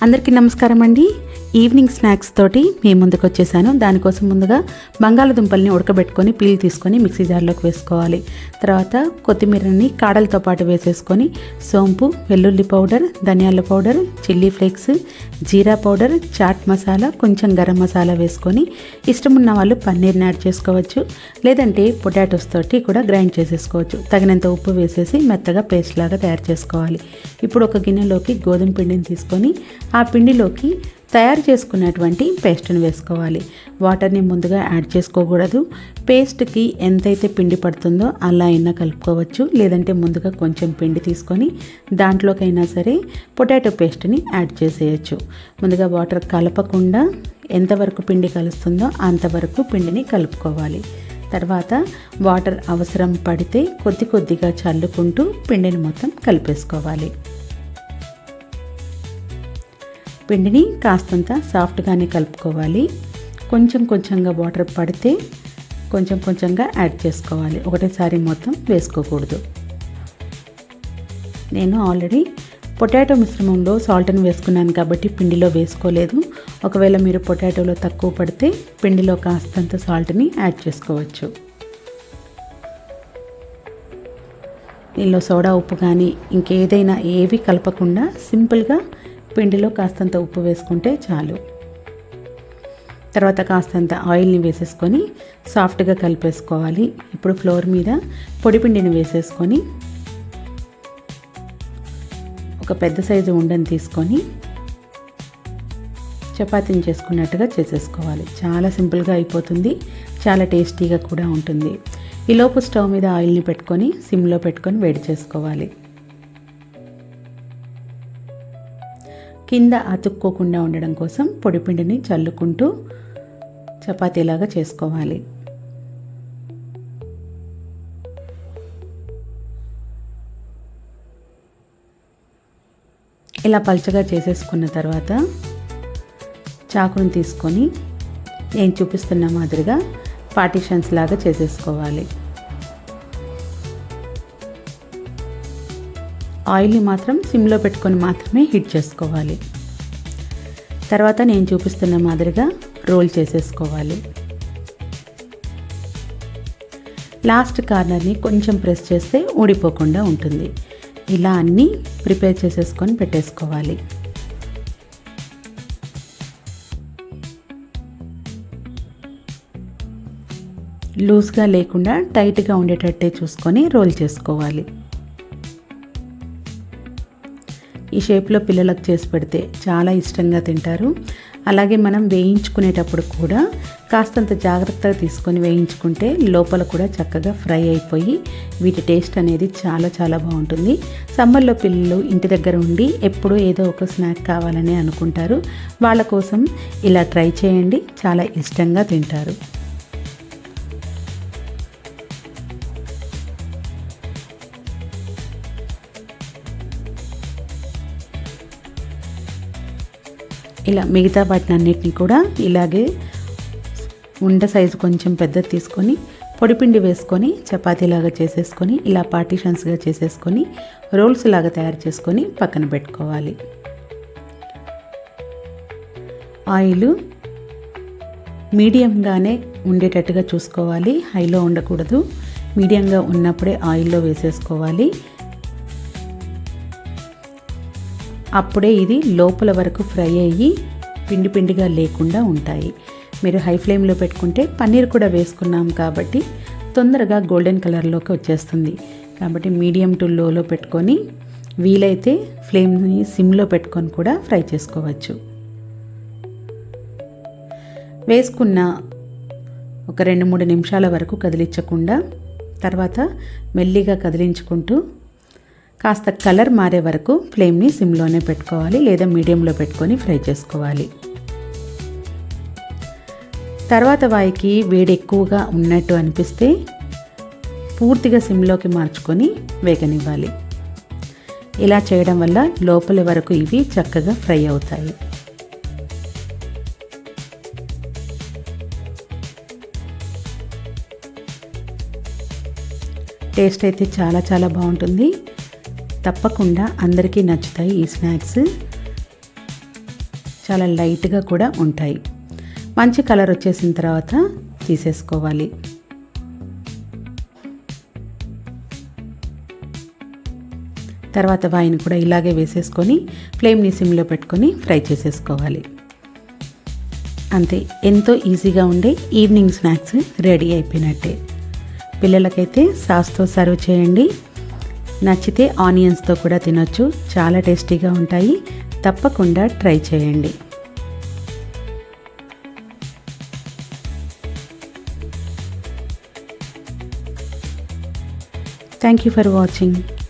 అందరికీ నమస్కారం అండి. ఈవినింగ్ స్నాక్స్ తోటి మేము ముందుకు వచ్చేసాను. దానికోసం ముందుగా బంగాళదుంపల్ని ఉడకబెట్టుకొని పీల్ తీసుకొని మిక్సీ జార్లోకి వేసుకోవాలి. తర్వాత కొత్తిమీరని కాడలతో పాటు వేసేసుకొని సోంపు, వెల్లుల్లి పౌడర్, ధనియాల పౌడర్, చిల్లీ ఫ్లేక్స్, జీరా పౌడర్, చాట్ మసాలా, కొంచెం గరం మసాలా వేసుకొని ఇష్టం ఉన్న వాళ్ళు పన్నీర్ని యాడ్ చేసుకోవచ్చు. లేదంటే పొటాటోస్ తోటి కూడా గ్రైండ్ చేసేసుకోవచ్చు. తగినంత ఉప్పు వేసేసి మెత్తగా పేస్ట్ లాగా తయారు చేసుకోవాలి. ఇప్పుడు ఒక గిన్నెలోకి గోధుమ పిండిని తీసుకొని ఆ పిండిలోకి తయారు చేసుకున్నటువంటి పేస్ట్ని వేసుకోవాలి. వాటర్ని ముందుగా యాడ్ చేసుకోకూడదు. పేస్ట్కి ఎంతైతే పిండి పడుతుందో అలా అయినా కలుపుకోవచ్చు. లేదంటే ముందుగా కొంచెం పిండి తీసుకొని దాంట్లోకైనా సరే పొటాటో పేస్ట్ని యాడ్ చేసేయచ్చు. ముందుగా వాటర్ కలపకుండా ఎంతవరకు పిండి కలుస్తుందో అంతవరకు పిండిని కలుపుకోవాలి. తర్వాత వాటర్ అవసరం పడితే కొద్ది కొద్దిగా చల్లుకుంటూ పిండిని మొత్తం కలిపేసుకోవాలి. పిండిని కాస్తంత సాఫ్ట్గానే కలుపుకోవాలి. కొంచెం కొంచెంగా వాటర్ పడితే కొంచెం కొంచెంగా యాడ్ చేసుకోవాలి. ఒకటేసారి మొత్తం వేసుకోకూడదు. నేను ఆల్రెడీ పొటాటో మిశ్రమంలో సాల్ట్ని వేసుకున్నాను కాబట్టి పిండిలో వేసుకోలేదు. ఒకవేళ మీరు పొటాటోలో తక్కువ పడితే పిండిలో కాస్తంత సాల్ట్ని యాడ్ చేసుకోవచ్చు. దీనిలో సోడా ఉప్పు కానీ ఇంకేదైనా ఏవి కలపకుండా సింపుల్గా పిండిలో కాస్తంత ఉప్పు వేసుకుంటే చాలు. తర్వాత కాస్తంత ఆయిల్ని వేసేసుకొని సాఫ్ట్గా కలిపేసుకోవాలి. ఇప్పుడు ఫ్లోర్ మీద పొడి పిండిని వేసేసుకొని ఒక పెద్ద సైజు ఉండని తీసుకొని చపాతీని చేసుకున్నట్టుగా చేసేసుకోవాలి. చాలా సింపుల్గా అయిపోతుంది. చాలా టేస్టీగా కూడా ఉంటుంది. ఈలోపు స్టవ్ మీద ఆయిల్ని పెట్టుకొని సిమ్లో పెట్టుకొని వేడి చేసుకోవాలి. కింద అతుక్కోకుండా ఉండడం కోసం పొడిపిండిని చల్లుకుంటూ చపాతీలాగా చేసుకోవాలి. ఇలా పల్చగా చేసేసుకున్న తర్వాత చాకుని తీసుకొని నేను చూపిస్తున్న మాదిరిగా పార్టీషన్స్ లాగా చేసేసుకోవాలి. ఆయిల్ని మాత్రం సిమ్లో పెట్టుకొని మాత్రమే హీట్ చేసుకోవాలి. తర్వాత నేను చూపిస్తున్న మాదిరిగా రోల్ చేసేసుకోవాలి. లాస్ట్ కార్నర్ని కొంచెం ప్రెస్ చేస్తే ఊడిపోకుండా ఉంటుంది. ఇలా అన్నీ ప్రిపేర్ చేసేసుకొని పెట్టేసుకోవాలి. లూజ్గా లేకుండా టైట్గా ఉండేటట్టే చూసుకొని రోల్ చేసుకోవాలి. ఈ షేప్లో పిల్లలకు చేసి పెడితే చాలా ఇష్టంగా తింటారు. అలాగే మనం వేయించుకునేటప్పుడు కూడా కాస్తంత జాగ్రత్తగా తీసుకొని వేయించుకుంటే లోపల కూడా చక్కగా ఫ్రై అయిపోయి వీటి టేస్ట్ అనేది చాలా చాలా బాగుంటుంది. సమ్మర్లో పిల్లలు ఇంటి దగ్గర ఉండి ఎప్పుడూ ఏదో ఒక స్నాక్ కావాలని అనుకుంటారు. వాళ్ళ కోసం ఇలా ట్రై చేయండి. చాలా ఇష్టంగా తింటారు. ఇలా మిగతా వాటిని అన్నిటిని కూడా ఇలాగే ఉండ సైజు కొంచెం పెద్దది తీసుకొని పొడిపిండి వేసుకొని చపాతీలాగా చేసేసుకొని ఇలా పార్టీషన్స్గా చేసేసుకొని రోల్స్ లాగా తయారు చేసుకొని పక్కన పెట్టుకోవాలి. ఆయిల్ మీడియంగానే ఉండేటట్టుగా చూసుకోవాలి. హైలో ఉండకూడదు. మీడియంగా ఉన్నప్పుడే ఆయిల్లో వేసేసుకోవాలి. అప్పుడే ఇది లోపల వరకు ఫ్రై అయ్యి పిండి పిండిగా లేకుండా ఉంటాయి. మీరు హై ఫ్లేమ్లో పెట్టుకుంటే పన్నీర్ కూడా వేసుకున్నాం కాబట్టి తొందరగా గోల్డెన్ కలర్లోకి వచ్చేస్తుంది. కాబట్టి మీడియం టు లోలో పెట్టుకొని వీలైతే ఫ్లేమ్ని సిమ్లో పెట్టుకొని కూడా ఫ్రై చేసుకోవచ్చు. వేసుకున్న ఒక 2-3 నిమిషాల వరకు కదిలించకుండా తర్వాత మెల్లిగా కదిలించుకుంటూ కాస్త కలర్ మారే వరకు ఫ్లేమ్ని సిమ్లోనే పెట్టుకోవాలి. లేదా మీడియంలో పెట్టుకొని ఫ్రై చేసుకోవాలి. తర్వాత వాయికి వేడి ఎక్కువగా ఉన్నట్టు అనిపిస్తే పూర్తిగా సిమ్లోకి మార్చుకొని వేగనివ్వాలి. ఇలా చేయడం వల్ల లోపల వరకు ఇవి చక్కగా ఫ్రై అవుతాయి. టేస్ట్ అయితే చాలా చాలా బాగుంటుంది. తప్పకుండా అందరికీ నచ్చుతాయి ఈ స్నాక్స్. చాలా లైట్గా కూడా ఉంటాయి. మంచి కలర్ వచ్చేసిన తర్వాత తీసేసుకోవాలి. తర్వాత వాయిని కూడా ఇలాగే వేసేసుకొని ఫ్లేమ్ని సిమ్లో పెట్టుకొని ఫ్రై చేసేసుకోవాలి. అంతే, ఎంతో ఈజీగా ఉండే ఈవినింగ్ స్నాక్స్ రెడీ అయిపోయినట్టే. పిల్లలకైతే సాస్తో సర్వ్ చేయండి. నచ్చితే ఆనియన్స్తో కూడా తినొచ్చు, చాలా టేస్టీగా ఉంటాయి. తప్పకుండా ట్రై చేయండి. Thank you for watching.